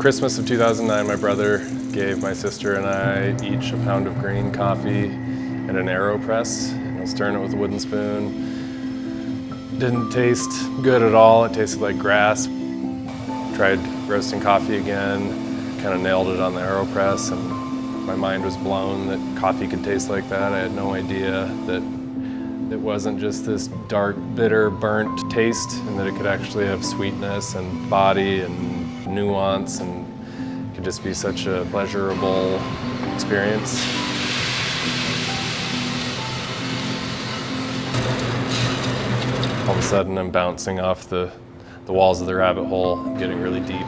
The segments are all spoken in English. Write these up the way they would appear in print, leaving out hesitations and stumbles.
Christmas of 2009, my brother gave my sister and I each a pound of green coffee and an AeroPress. I was stirring it with a wooden spoon. Didn't taste good at all. It tasted like grass. Tried roasting coffee again, kind of nailed it on the AeroPress, and my mind was blown that coffee could taste like that. I had no idea that it wasn't just this dark, bitter, burnt taste, and that it could actually have sweetness and body and nuance, and it could just be such a pleasurable experience. All of a sudden I'm bouncing off the walls of the rabbit hole, getting really deep.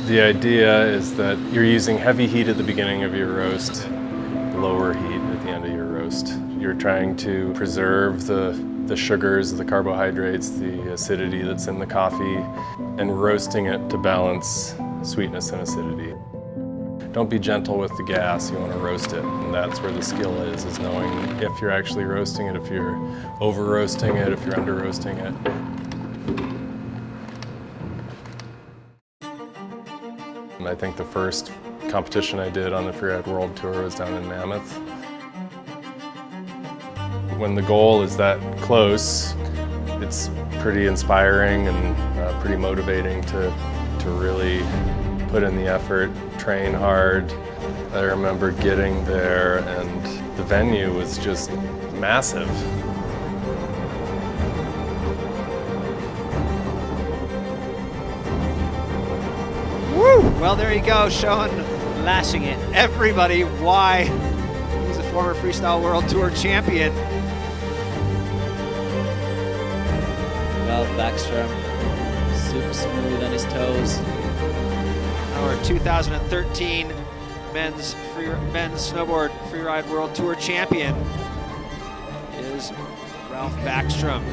The idea is that you're using heavy heat at the beginning of your roast, lower heat at the end of your roast. You're trying to preserve the sugars, the carbohydrates, the acidity that's in the coffee, and roasting it to balance sweetness and acidity. Don't be gentle with the gas, you want to roast it. And that's where the skill is knowing if you're actually roasting it, if you're over roasting it, if you're under roasting it. And I think the first competition I did on the Freeride World Tour was down in Mammoth. When the goal is that close, it's pretty inspiring and pretty motivating to really put in the effort, train hard. I remember getting there and the venue was just massive. Woo! Well, there you go, showing, lashing it, everybody why he's a former Freestyle World Tour champion. Well, Backstrom, super smooth on his toes. Our 2013 men's snowboard Freeride World Tour champion is Ralph Backstrom.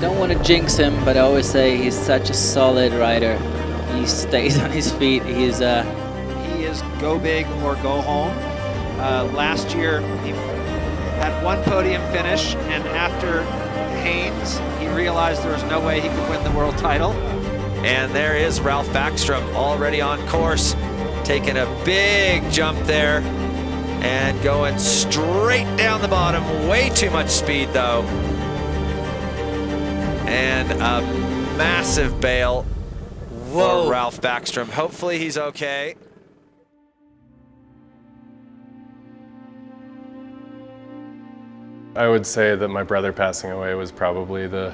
Don't want to jinx him, but I always say he's such a solid rider. He stays on his feet. He is go big or go home. Last year he had one podium finish, and after Haynes, he realized there was no way he could win the world title. And there is Ralph Backstrom already on course, taking a big jump there and going straight down the bottom. Way too much speed though. And a massive bail for Ralph Backstrom. Hopefully he's okay. I would say that my brother passing away was probably the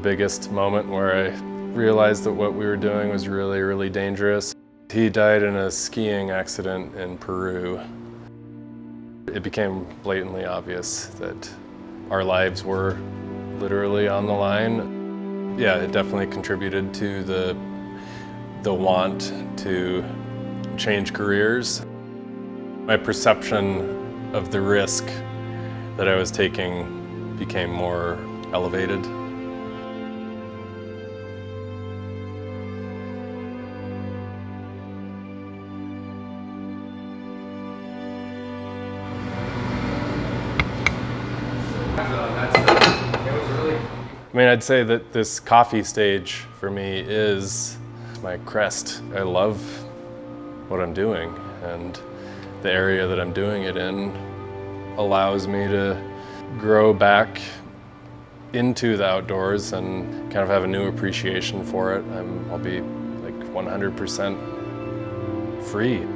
biggest moment where I realized that what we were doing was really, really dangerous. He died in a skiing accident in Peru. It became blatantly obvious that our lives were literally on the line. Yeah, it definitely contributed to the want to change careers. My perception of the risk that I was taking became more elevated. I mean, I'd say that this coffee stage for me is my crest. I love what I'm doing, and the area that I'm doing it in allows me to grow back into the outdoors and kind of have a new appreciation for it. I'll be like 100% free.